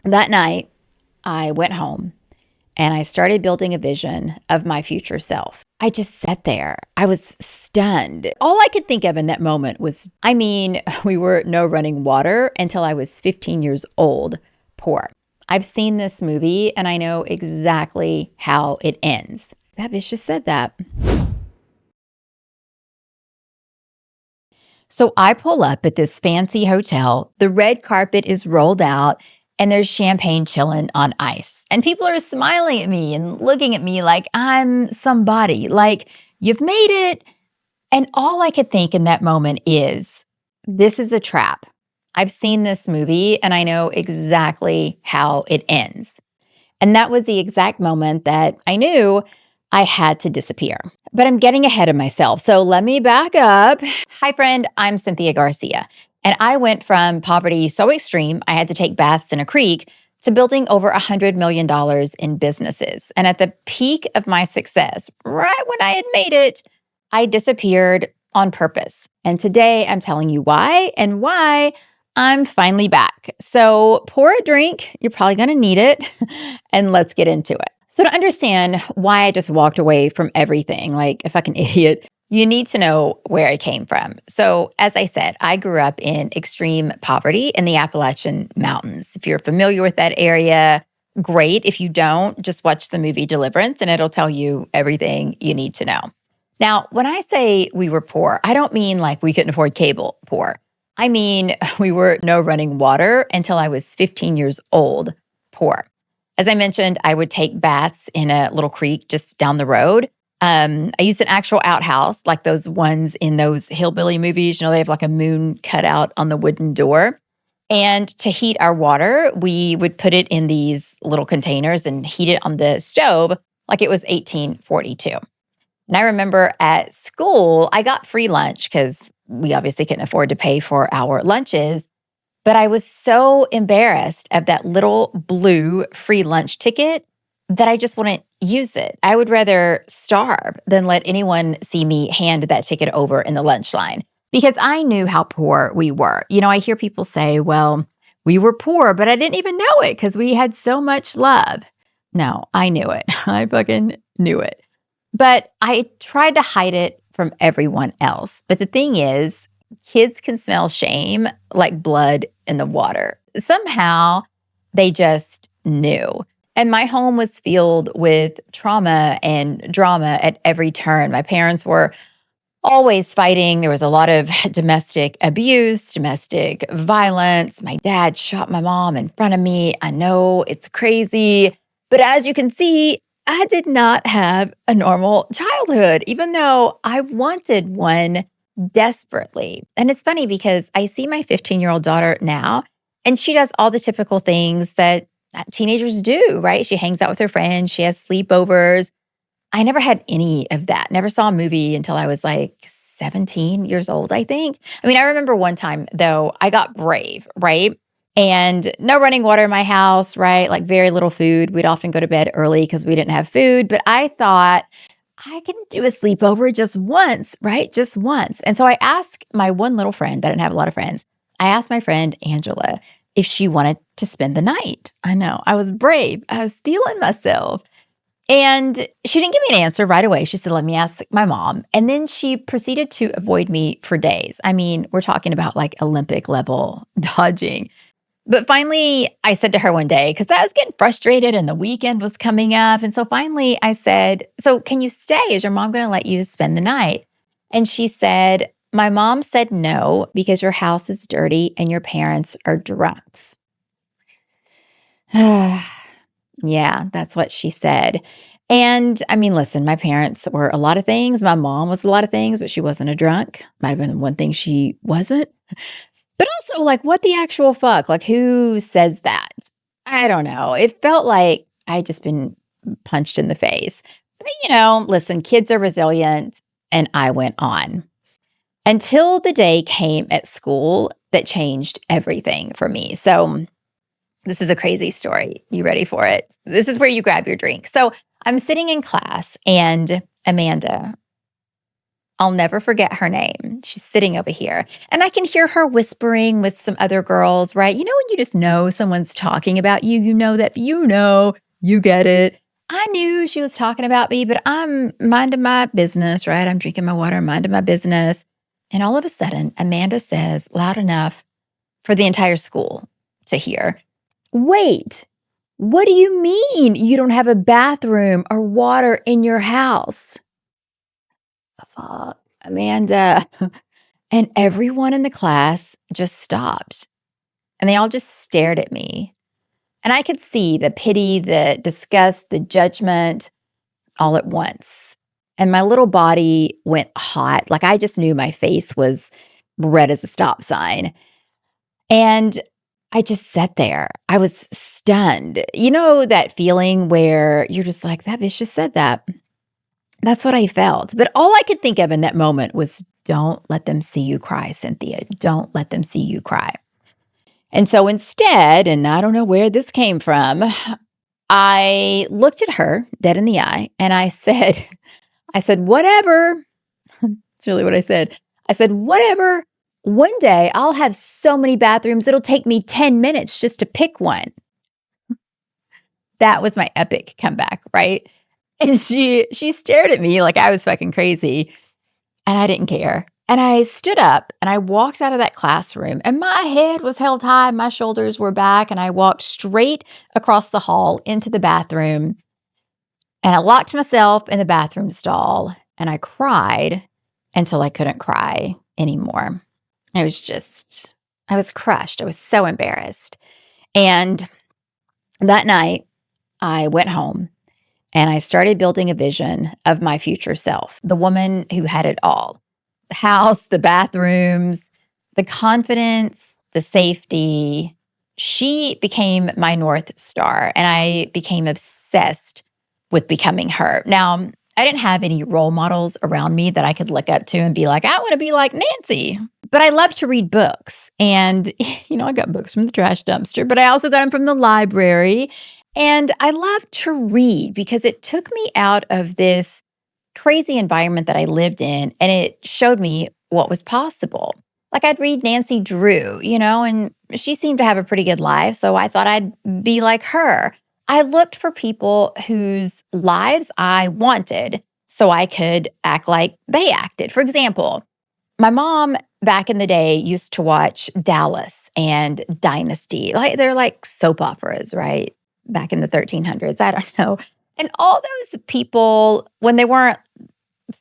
That night, I went home and I started building a vision of my future self. I just sat there. I was stunned. All I could think of in that moment was, we were no running water until I was 15 years old, poor. I've seen this movie and I know exactly how it ends. That bitch just said that. So I pull up at this fancy hotel. The red carpet is rolled out and there's champagne chilling on ice. And people are smiling at me and looking at me like I'm somebody, like, you've made it. And all I could think in that moment is, this is a trap. I've seen this movie and I know exactly how it ends. And that was the exact moment that I knew I had to disappear. But I'm getting ahead of myself. So let me back up. Hi, friend. I'm Cynthia Garcia. And I went from poverty so extreme, I had to take baths in a creek, to building over $100 million in businesses. And at the peak of my success, right when I had made it, I disappeared on purpose. And today I'm telling you why and why I'm finally back. So pour a drink. You're probably going to need it. And let's get into it. So to understand why I just walked away from everything like a fucking idiot, you need to know where I came from. So as I said, I grew up in extreme poverty in the Appalachian Mountains. If you're familiar with that area, great. If you don't, just watch the movie Deliverance and it'll tell you everything you need to know. Now, when I say we were poor, I don't mean like we couldn't afford cable poor. I mean, we were no running water until I was 15 years old poor. As I mentioned, I would take baths in a little creek just down the road. I used an actual outhouse, like those ones in those hillbilly movies. You know, they have like a moon cut out on the wooden door. And to heat our water, we would put it in these little containers and heat it on the stove like it was 1842. And I remember at school, I got free lunch because we obviously couldn't afford to pay for our lunches. But I was so embarrassed of that little blue free lunch ticket that I just wouldn't use it. I would rather starve than let anyone see me hand that ticket over in the lunch line because I knew how poor we were. You know, I hear people say, well, we were poor, but I didn't even know it because we had so much love. No, I knew it. I fucking knew it. But I tried to hide it from everyone else. But the thing is, kids can smell shame like blood in the water. Somehow they just knew. And my home was filled with trauma and drama at every turn. My parents were always fighting. There was a lot of domestic abuse, domestic violence. My dad shot my mom in front of me. I know it's crazy. But as you can see, I did not have a normal childhood, even though I wanted one desperately. And it's funny because I see my 15-year-old daughter now, and she does all the typical things that teenagers do, right? She hangs out with her friends, she has sleepovers. I never had any of that. Never saw a movie until I was like 17 years old, I think. I remember one time though, I got brave, right? And no running water in my house, right? Like very little food. We'd often go to bed early because we didn't have food. But I thought I can do a sleepover just once, right? Just once. And so I asked my one little friend, I didn't have a lot of friends. I asked my friend Angela if she wanted to spend the night. I know, I was brave. I was feeling myself. And she didn't give me an answer right away. She said, let me ask my mom. And then she proceeded to avoid me for days. We're talking about like Olympic level dodging. But finally, I said to her one day, because I was getting frustrated and the weekend was coming up. And so finally I said, so can you stay? Is your mom going to let you spend the night? And she said, my mom said no, because your house is dirty and your parents are drunks. Yeah, that's what she said. And listen, my parents were a lot of things. My mom was a lot of things, but she wasn't a drunk. Might have been one thing she wasn't. But also, like, what the actual fuck? Like, who says that? I don't know. It felt like I'd just been punched in the face. But, listen, kids are resilient. And I went on until the day came at school that changed everything for me. So, this is a crazy story. You ready for it? This is where you grab your drink. So I'm sitting in class and Amanda, I'll never forget her name. She's sitting over here. And I can hear her whispering with some other girls, right? You know, when you just know someone's talking about you, you get it. I knew she was talking about me, but I'm minding my business, right? I'm drinking my water, minding my business. And all of a sudden, Amanda says loud enough for the entire school to hear, "Wait, what do you mean you don't have a bathroom or water in your house?" Fuck, Amanda. And everyone in the class just stopped and they all just stared at me. And I could see the pity, the disgust, the judgment all at once. And my little body went hot. Like I just knew my face was red as a stop sign. And I just sat there. I was stunned. You know, that feeling where you're just like, that bitch just said that. That's what I felt. But all I could think of in that moment was, don't let them see you cry, Cynthia. Don't let them see you cry. And so instead, and I don't know where this came from, I looked at her dead in the eye and I said, whatever. That's really what I said. I said, whatever. One day I'll have so many bathrooms, it'll take me 10 minutes just to pick one. That was my epic comeback, right? And she stared at me like I was fucking crazy. And I didn't care. And I stood up and I walked out of that classroom and my head was held high, my shoulders were back, and I walked straight across the hall into the bathroom. And I locked myself in the bathroom stall and I cried until I couldn't cry anymore. I was crushed. I was so embarrassed. And that night I went home and I started building a vision of my future self, the woman who had it all: the house, the bathrooms, the confidence, the safety. She became my North Star, and I became obsessed with becoming her. Now, I didn't have any role models around me that I could look up to and be like, I want to be like Nancy. But I love to read books. And, I got books from the trash dumpster, but I also got them from the library. And I love to read because it took me out of this crazy environment that I lived in, and it showed me what was possible. Like I'd read Nancy Drew, and she seemed to have a pretty good life. So I thought I'd be like her. I looked for people whose lives I wanted so I could act like they acted. For example, my mom back in the day used to watch Dallas and Dynasty. They're like soap operas, right? Back in the 1300s. I don't know. And all those people, when they weren't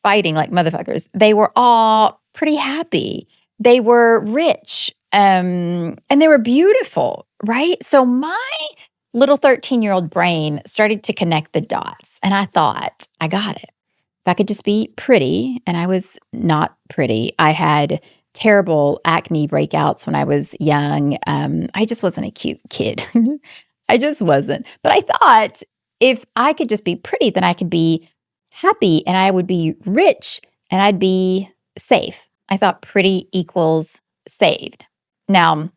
fighting like motherfuckers, they were all pretty happy. They were rich, and they were beautiful, right? So my little 13-year-old brain started to connect the dots. And I thought, I got it. If I could just be pretty, and I was not pretty. I had terrible acne breakouts when I was young. I just wasn't a cute kid. I just wasn't. But I thought if I could just be pretty, then I could be happy and I would be rich and I'd be safe. I thought pretty equals saved. Now,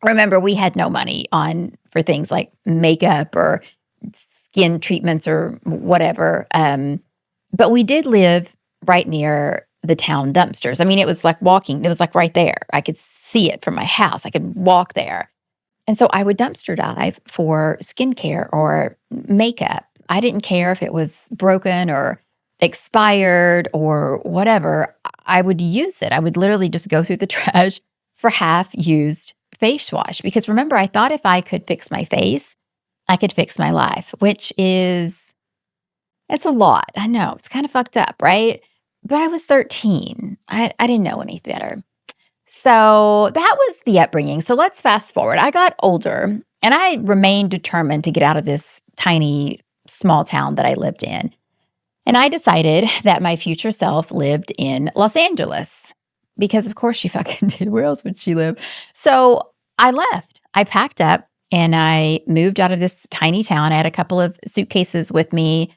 remember, we had no money for things like makeup or skin treatments or whatever. But we did live right near the town dumpsters. I mean, it was like walking. It was like right there. I could see it from my house. I could walk there. And so I would dumpster dive for skincare or makeup. I didn't care if it was broken or expired or whatever. I would use it. I would literally just go through the trash for half-used face wash. Because remember, I thought if I could fix my face, I could fix my life, it's a lot. I know. It's kind of fucked up, right? But I was 13. I didn't know any better. So that was the upbringing. So let's fast forward. I got older and I remained determined to get out of this tiny, small town that I lived in. And I decided that my future self lived in Los Angeles because, of course, she fucking did. Where else would she live? So I left. I packed up and I moved out of this tiny town. I had a couple of suitcases with me,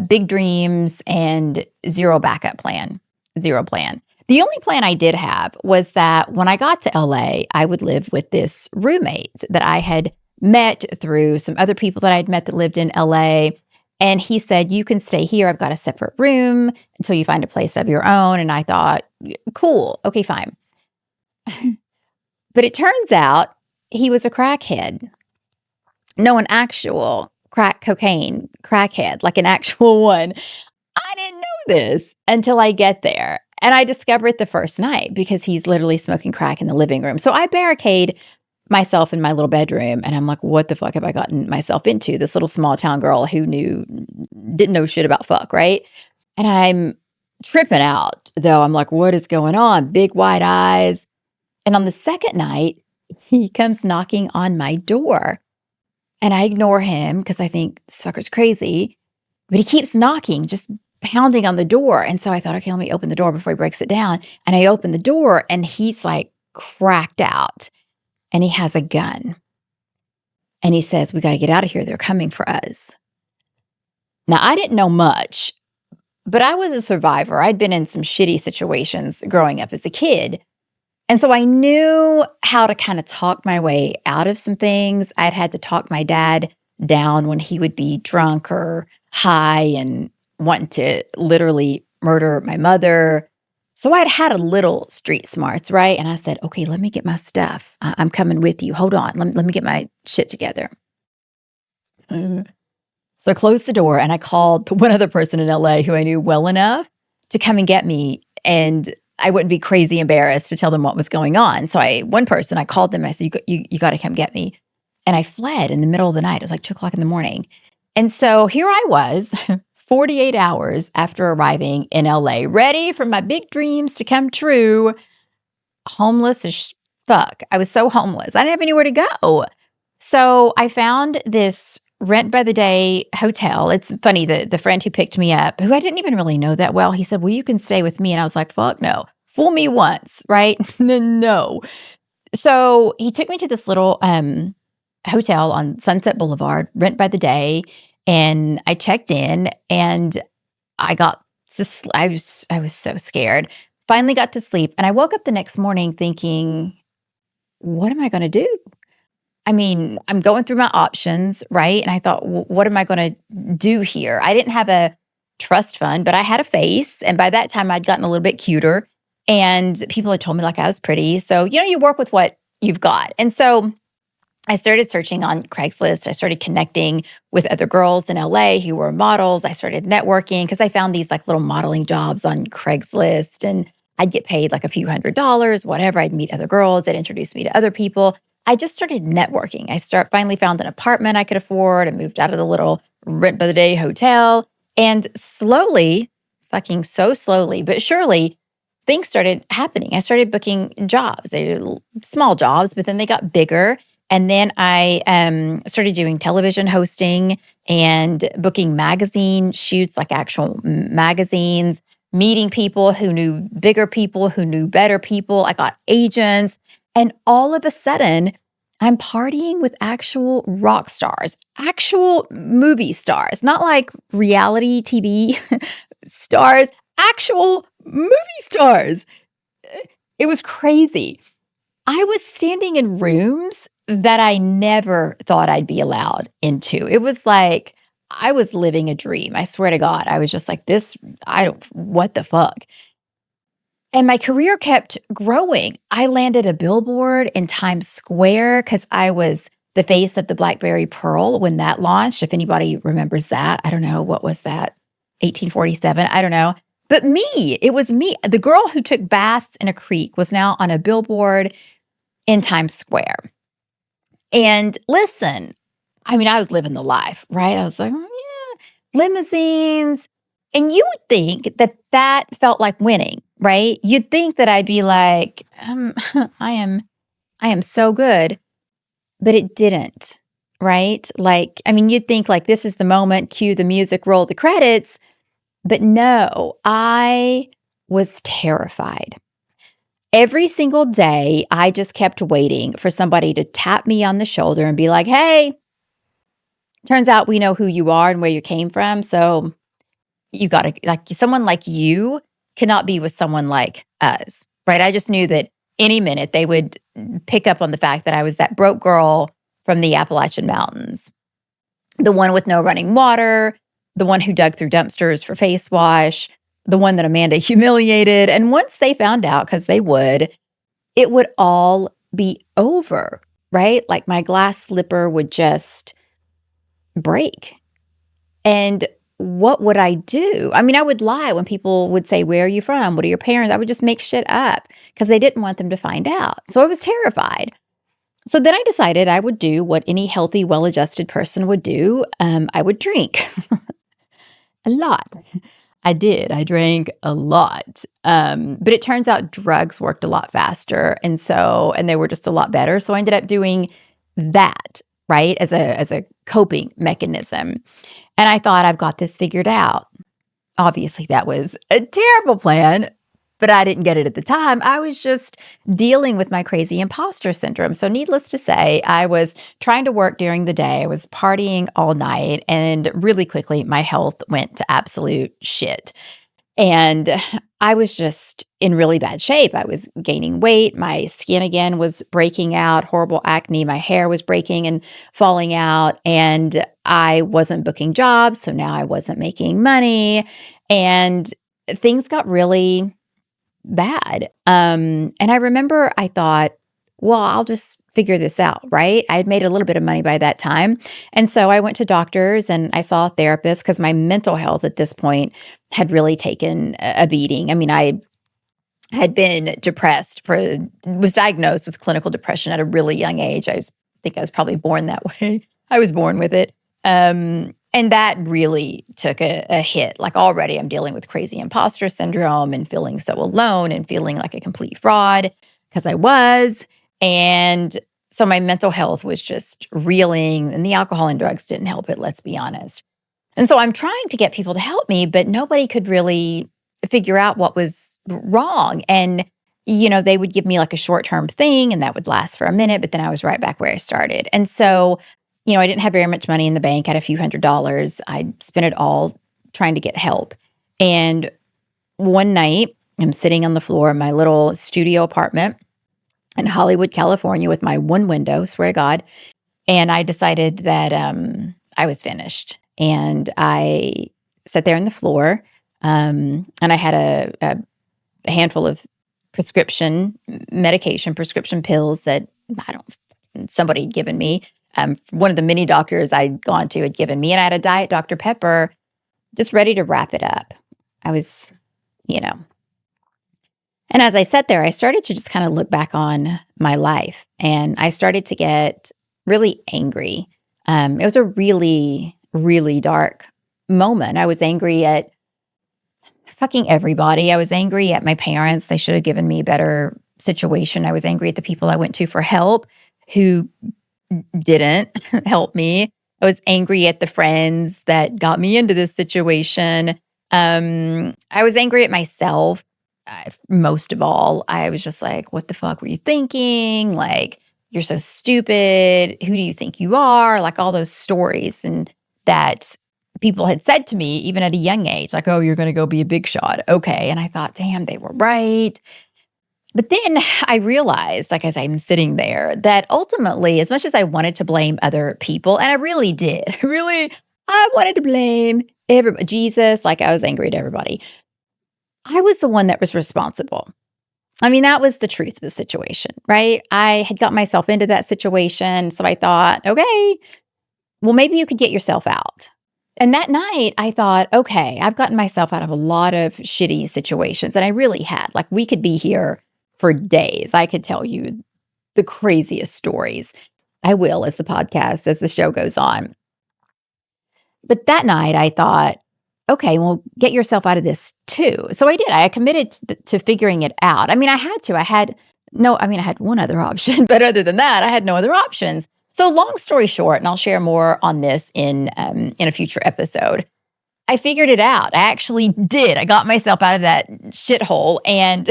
big dreams, and zero backup plan, zero plan. The only plan I did have was that when I got to LA, I would live with this roommate that I had met through some other people that I'd met that lived in LA. And he said, you can stay here. I've got a separate room until you find a place of your own. And I thought, cool. Okay, fine. But it turns out he was a crackhead. No, an actual crack cocaine crackhead, like an actual one. I didn't know this until I get there. And I discover it the first night because he's literally smoking crack in the living room. So I barricade myself in my little bedroom and I'm like, what the fuck have I gotten myself into? This little small town girl who didn't know shit about fuck, right? And I'm tripping out though. I'm like, what is going on? Big wide eyes. And on the second night, he comes knocking on my door and I ignore him because I think this fucker's crazy, but he keeps knocking, just pounding on the door. And so I thought, okay, let me open the door before he breaks it down. And I open the door and he's like cracked out and he has a gun. And he says, we got to get out of here. They're coming for us. Now, I didn't know much, but I was a survivor. I'd been in some shitty situations growing up as a kid. And so I knew how to kind of talk my way out of some things. I'd had to talk my dad down when he would be drunk or high and wanting to literally murder my mother. So I'd had a little street smarts, right? And I said, okay, let me get my stuff. I'm coming with you. Hold on. Let me get my shit together. So I closed the door and I called one other person in LA who I knew well enough to come and get me. And I wouldn't be crazy embarrassed to tell them what was going on. So one person, I called them and I said, you got to come get me. And I fled in the middle of the night. It was like 2:00 in the morning. And so here I was 48 hours after arriving in LA, ready for my big dreams to come true, homeless as fuck. I was so homeless. I didn't have anywhere to go. So I found this rent by the day hotel. It's funny, the friend who picked me up, who I didn't even really know that well, he said, well, you can stay with me. And I was like, fuck no. Fool me once, right? Then no. So he took me to this little hotel on Sunset Boulevard, rent by the day. And I checked in and I was so scared. Finally got to sleep. And I woke up the next morning thinking, what am I going to do? I mean, I'm going through my options, right? And I thought, what am I going to do here? I didn't have a trust fund, but I had a face. And by that time, I'd gotten a little bit cuter. And people had told me like I was pretty. So, you work with what you've got. And so I started searching on Craigslist. I started connecting with other girls in LA who were models. I started networking because I found these like little modeling jobs on Craigslist. And I'd get paid like a few $100s, whatever. I'd meet other girls that introduced me to other people. I just started networking. I finally found an apartment I could afford. I moved out of the little rent by the day hotel. And slowly, fucking so slowly, but surely, things started happening. I started booking jobs. They were small jobs, but then they got bigger. And then I started doing television hosting and booking magazine shoots, like actual magazines, meeting people who knew bigger people, who knew better people. I got agents. And all of a sudden, I'm partying with actual rock stars, actual movie stars, not like reality TV stars, actual movie stars. It was crazy. I was standing in rooms that I never thought I'd be allowed into. It was like I was living a dream. I swear to God. I was just like what the fuck? And my career kept growing. I landed a billboard in Times Square because I was the face of the BlackBerry Pearl when that launched. If anybody remembers that, I don't know. What was that? 1847? I don't know. But it was me. The girl who took baths in a creek was now on a billboard in Times Square. And listen, I mean, I was living the life, right? I was like, oh, yeah, limousines. And you would think that felt like winning, right? You'd think that I'd be like, I am so good, but it didn't, right? Like, I mean, you'd think like this is the moment, cue the music, roll the credits. But no, I was terrified. Every single day, I just kept waiting for somebody to tap me on the shoulder and be like, hey, turns out we know who you are and where you came from. So you got to, like, someone like you cannot be with someone like us, right? I just knew that any minute they would pick up on the fact that I was that broke girl from the Appalachian Mountains, the one with no running water, the one who dug through dumpsters for face wash, the one that Amanda humiliated. And once they found out, because they would, it would all be over, right? Like my glass slipper would just break. And what would I do? I mean, I would lie when people would say, "Where are you from? What are your parents?" I would just make shit up because they didn't want them to find out. So I was terrified. So then I decided I would do what any healthy, well-adjusted person would do. I would drink a lot. I did. I drank a lot. But it turns out drugs worked a lot faster. And they were just a lot better. So I ended up doing that, right, as a coping mechanism. And I thought, I've got this figured out. Obviously, that was a terrible plan, but I didn't get it at the time. I was just dealing with my crazy imposter syndrome. So needless to say, I was trying to work during the day. I was partying all night, and really quickly, my health went to absolute shit. And I was just in really bad shape. I was gaining weight. My skin again was breaking out, horrible acne. My hair was breaking and falling out. And I wasn't booking jobs. So now I wasn't making money. And things got really bad. And I remember I thought, well, I'll just figure this out, right? I had made a little bit of money by that time. And so I went to doctors and I saw a therapist because my mental health at this point had really taken a beating. I mean, I had been was diagnosed with clinical depression at a really young age. Think I was probably born that way. I was born with it. And that really took a hit. Like already I'm dealing with crazy imposter syndrome and feeling so alone and feeling like a complete fraud because I was. And so my mental health was just reeling, and the alcohol and drugs didn't help it, let's be honest. And so I'm trying to get people to help me, but nobody could really figure out what was wrong. And, they would give me like a short-term thing and that would last for a minute, but then I was right back where I started. And so, I didn't have very much money in the bank. I had a few $100s. I spent it all trying to get help. And one night, I'm sitting on the floor of my little studio apartment in Hollywood, California, with my one window, swear to God. And I decided that I was finished. And I sat there on the floor, and I had a handful of prescription pills that somebody had given me. One of the many doctors I'd gone to had given me, and I had a Diet Dr. Pepper just ready to wrap it up. I was, And as I sat there, I started to just kind of look back on my life, and I started to get really angry. It was a really, really dark moment. I was angry at fucking everybody. I was angry at my parents. They should have given me a better situation. I was angry at the people I went to for help who didn't help me. I was angry at the friends that got me into this situation. I was angry at myself. Most of all, I was just like, what the fuck were you thinking? Like, you're so stupid. Who do you think you are? Like all those stories and that people had said to me, even at a young age, like, oh, you're going to go be a big shot. Okay. And I thought, damn, they were right. But then I realized, like as I'm sitting there, that ultimately, as much as I wanted to blame other people, and I really did, I wanted to blame everybody, Jesus, like I was angry at everybody. I was the one that was responsible. I mean, that was the truth of the situation, right? I had got myself into that situation. So I thought, okay, well, maybe you could get yourself out. And that night I thought, okay, I've gotten myself out of a lot of shitty situations. And I really had. Like we could be here for days. I could tell you the craziest stories. I will as the show goes on. But that night I thought, okay, well, get yourself out of this too. So I did. I committed to figuring it out. I mean, I had to. I had one other option, but other than that, I had no other options. So long story short, and I'll share more on this in a future episode, I figured it out. I actually did. I got myself out of that shithole, and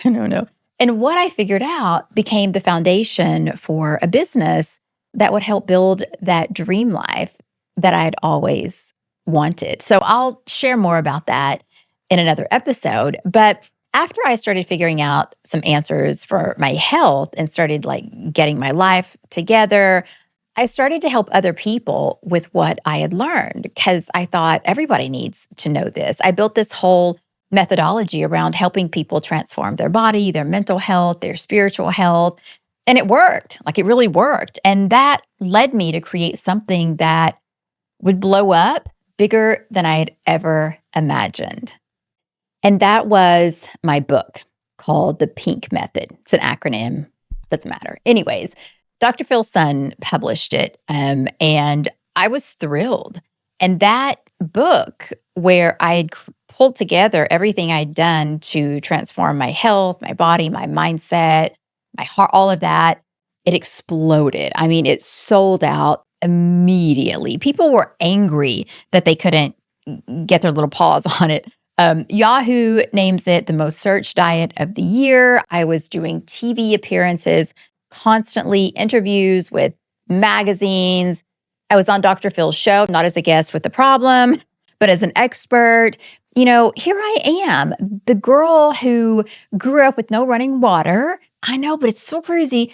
I don't know. And what I figured out became the foundation for a business that would help build that dream life that I had always wanted. So I'll share more about that in another episode. But after I started figuring out some answers for my health and started like getting my life together, I started to help other people with what I had learned because I thought everybody needs to know this. I built this whole methodology around helping people transform their body, their mental health, their spiritual health. And it worked. Like it really worked. And that led me to create something that would blow up bigger than I had ever imagined. And that was my book called The Pink Method. It's an acronym, doesn't matter. Anyways, Dr. Phil's son published it, and I was thrilled. And that book, where I had pulled together everything I'd done to transform my health, my body, my mindset, my heart, all of that, it exploded. I mean, it sold out immediately. People were angry that they couldn't get their little paws on it. Yahoo names it the most searched diet of the year. I was doing TV appearances, constantly interviews with magazines. I was on Dr. Phil's show, not as a guest with the problem, but as an expert. Here I am, the girl who grew up with no running water. I know, but it's so crazy.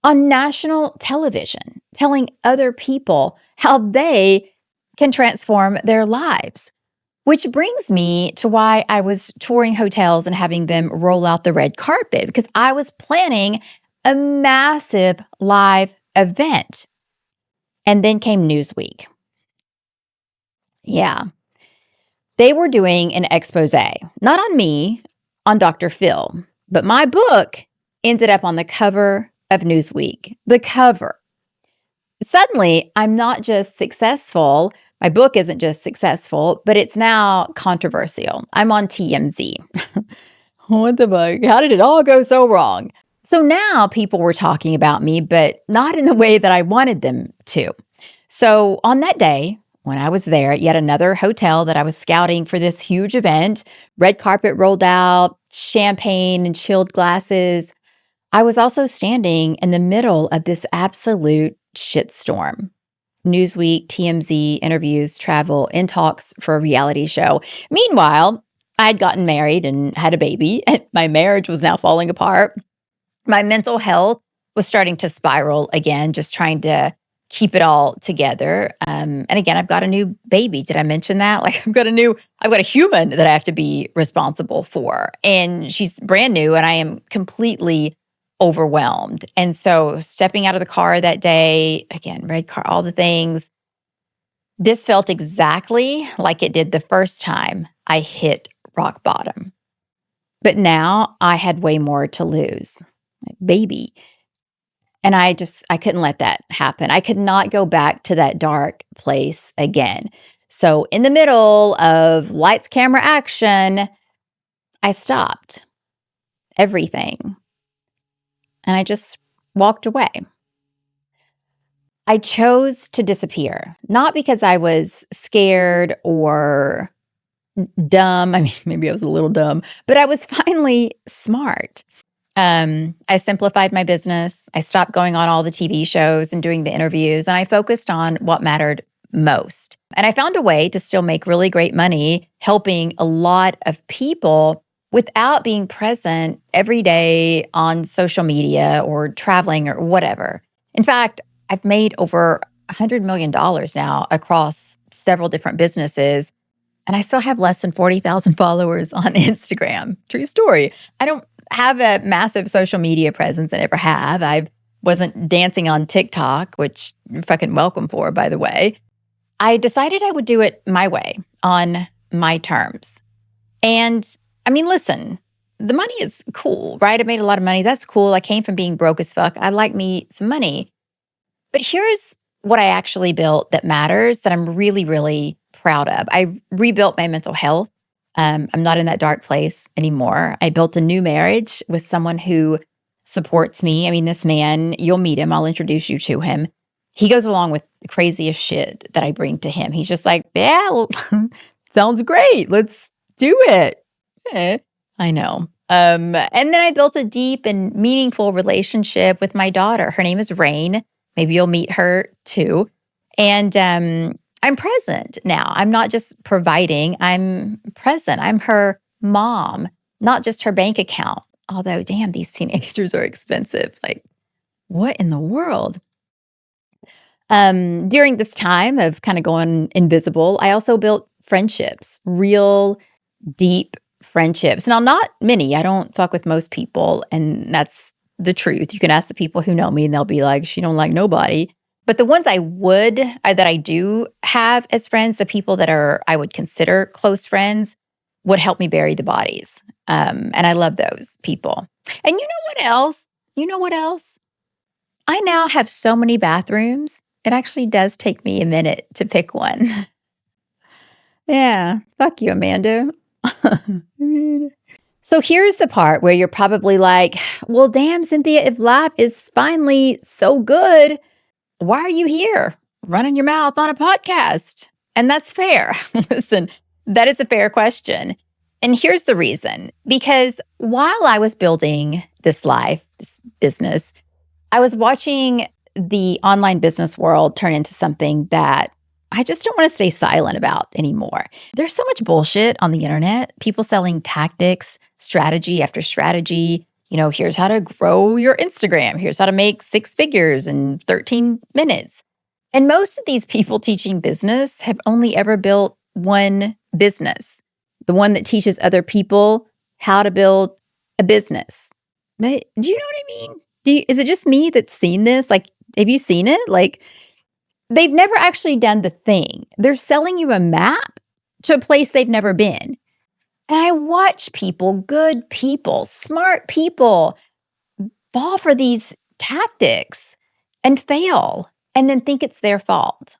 On national television, telling other people how they can transform their lives. Which brings me to why I was touring hotels and having them roll out the red carpet, because I was planning a massive live event. And then came Newsweek. Yeah. They were doing an expose, not on me, on Dr. Phil, but my book ended up on the cover of Newsweek, the cover. Suddenly, I'm not just successful. My book isn't just successful, but it's now controversial. I'm on TMZ. What the fuck? How did it all go so wrong? So now people were talking about me, but not in the way that I wanted them to. So on that day, when I was there at yet another hotel that I was scouting for this huge event, red carpet rolled out, champagne and chilled glasses, I was also standing in the middle of this absolute shitstorm. Newsweek, TMZ, interviews, travel, in talks for a reality show. Meanwhile, I'd gotten married and had a baby, and my marriage was now falling apart. My mental health was starting to spiral again, just trying to keep it all together. And again, I've got a new baby. Did I mention that? Like I've got a human that I have to be responsible for. And she's brand new, and I am completely overwhelmed. And so stepping out of the car that day, again, red car, all the things, this felt exactly like it did the first time I hit rock bottom. But now I had way more to lose. Baby. And I couldn't let that happen. I could not go back to that dark place again. So in the middle of lights, camera, action, I stopped everything. And I just walked away. I chose to disappear, not because I was scared or dumb. I mean, maybe I was a little dumb, but I was finally smart. I simplified my business. I stopped going on all the TV shows and doing the interviews, and I focused on what mattered most. And I found a way to still make really great money helping a lot of people without being present every day on social media or traveling or whatever. In fact, I've made over $100 million now across several different businesses, and I still have less than 40,000 followers on Instagram. True story. I don't have a massive social media presence. I never have. I wasn't dancing on TikTok, which you're fucking welcome for, by the way. I decided I would do it my way, on my terms. And I mean, listen, the money is cool, right? I made a lot of money. That's cool. I came from being broke as fuck. I like me some money. But here's what I actually built that matters, that I'm really, really proud of. I rebuilt my mental health. I'm not in that dark place anymore. I built a new marriage with someone who supports me. I mean, this man, you'll meet him. I'll introduce you to him. He goes along with the craziest shit that I bring to him. He's just like, yeah, well, sounds great. Let's do it. I know. And then I built a deep and meaningful relationship with my daughter. Her name is Rain. Maybe you'll meet her too. And I'm present now. I'm not just providing, I'm present. I'm her mom, not just her bank account. Although, damn, these teenagers are expensive. Like, what in the world? During this time of kind of going invisible, I also built friendships, real deep friendships. Now, not many. I don't fuck with most people, and that's the truth. You can ask the people who know me, and they'll be like, "She don't like nobody." But the ones that I do have as friends, the people that I would consider close friends, would help me bury the bodies. And I love those people. And you know what else? You know what else? I now have so many bathrooms. It actually does take me a minute to pick one. Yeah. Fuck you, Amanda. So here's the part where you're probably like, well, damn, Cynthia, if life is finally so good, why are you here running your mouth on a podcast? And that's fair. Listen, that is a fair question. And here's the reason. Because while I was building this life, this business, I was watching the online business world turn into something that I just don't want to stay silent about anymore. There's so much bullshit on the internet, people selling tactics, strategy after strategy. Here's how to grow your Instagram. Here's how to make 6 figures in 13 minutes. And most of these people teaching business have only ever built one business, the one that teaches other people how to build a business. But do you know what I mean? Is it just me that's seen this? Like, have you seen it? Like, they've never actually done the thing. They're selling you a map to a place they've never been. And I watch people, good people, smart people, fall for these tactics and fail and then think it's their fault.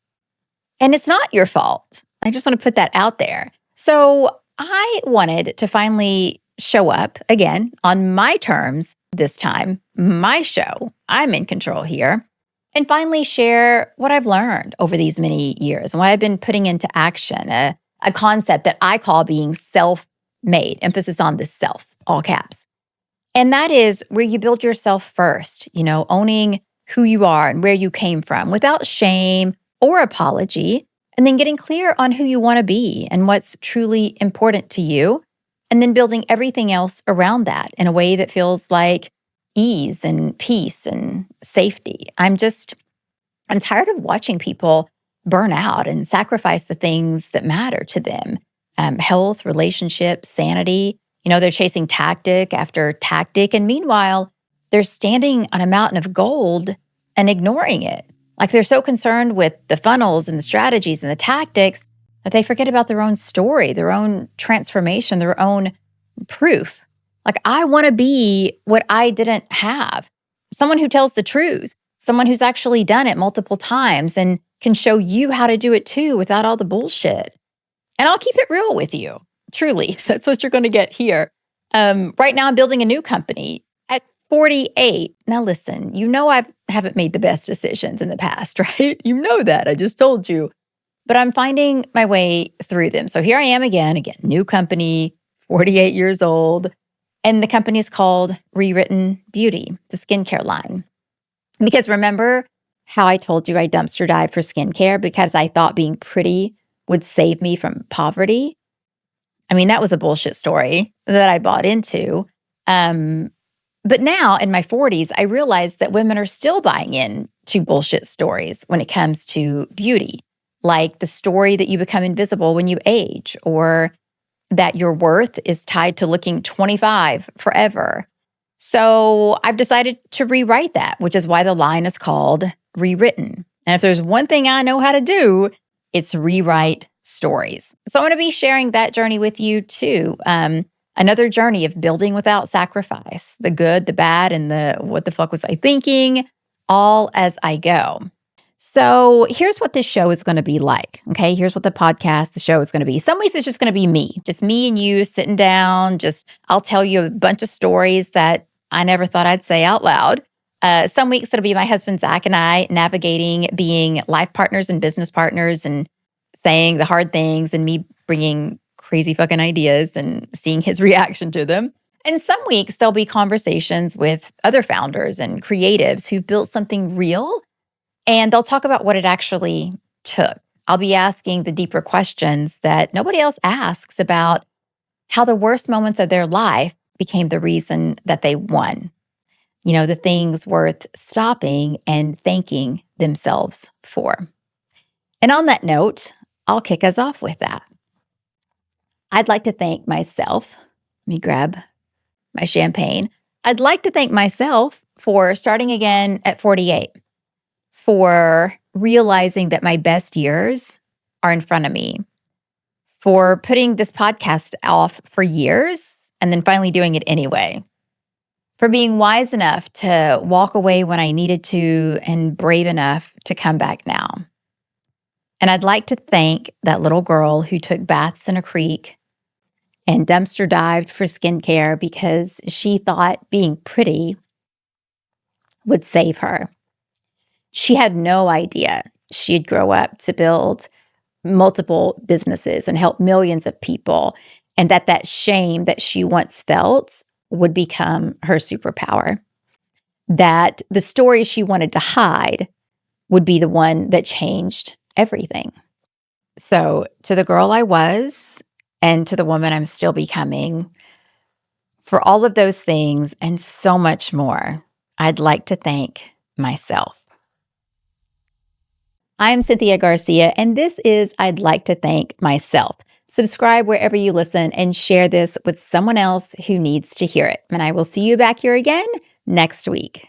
And it's not your fault. I just want to put that out there. So I wanted to finally show up again on my terms this time, my show. I'm in control here. And finally share what I've learned over these many years and what I've been putting into action, a concept that I call being self-made, emphasis on the self, all caps. And that is where you build yourself first, owning who you are and where you came from without shame or apology, and then getting clear on who you want to be and what's truly important to you, and then building everything else around that in a way that feels like ease and peace and safety. I'm tired of watching people burn out and sacrifice the things that matter to them. Health, relationships, sanity. They're chasing tactic after tactic. And meanwhile, they're standing on a mountain of gold and ignoring it. Like, they're so concerned with the funnels and the strategies and the tactics that they forget about their own story, their own transformation, their own proof. Like, I want to be what I didn't have. Someone who tells the truth, someone who's actually done it multiple times and can show you how to do it too without all the bullshit. And I'll keep it real with you. Truly, that's what you're going to get here. Right now, I'm building a new company at 48. Now, listen, I haven't made the best decisions in the past, right? You know that. I just told you. But I'm finding my way through them. So here I am again, new company, 48 years old. And the company is called Rewritten Beauty, the skincare line. Because remember how I told you I dumpster dived for skincare because I thought being pretty would save me from poverty? I mean, that was a bullshit story that I bought into. But now in my 40s, I realized that women are still buying into bullshit stories when it comes to beauty, like the story that you become invisible when you age, or that your worth is tied to looking 25 forever. So I've decided to rewrite that, which is why the line is called Rewritten. And if there's one thing I know how to do, it's rewrite stories. So I'm going to be sharing that journey with you too. Another journey of building without sacrifice, the good, the bad, and the what the fuck was I thinking, all as I go. So here's what this show is going to be like. Okay. Here's what the show is going to be. Some weeks it's just going to be me, just me and you sitting down. I'll tell you a bunch of stories that I never thought I'd say out loud. Some weeks it'll be my husband, Zach, and I navigating being life partners and business partners and saying the hard things and me bringing crazy fucking ideas and seeing his reaction to them. And some weeks there'll be conversations with other founders and creatives who've built something real. And they'll talk about what it actually took. I'll be asking the deeper questions that nobody else asks about how the worst moments of their life became the reason that they won. The things worth stopping and thanking themselves for. And on that note, I'll kick us off with that. I'd like to thank myself. Let me grab my champagne. I'd like to thank myself for starting again at 48, for realizing that my best years are in front of me, for putting this podcast off for years and then finally doing it anyway, for being wise enough to walk away when I needed to and brave enough to come back now. And I'd like to thank that little girl who took baths in a creek and dumpster dived for skincare because she thought being pretty would save her. She had no idea she'd grow up to build multiple businesses and help millions of people, and that shame that she once felt would become her superpower. That the story she wanted to hide would be the one that changed everything. So to the girl I was and to the woman I'm still becoming, for all of those things and so much more, I'd like to thank myself. I'm Cynthia Garcia, and this is I'd Like to Thank Myself. Subscribe wherever you listen and share this with someone else who needs to hear it. And I will see you back here again next week.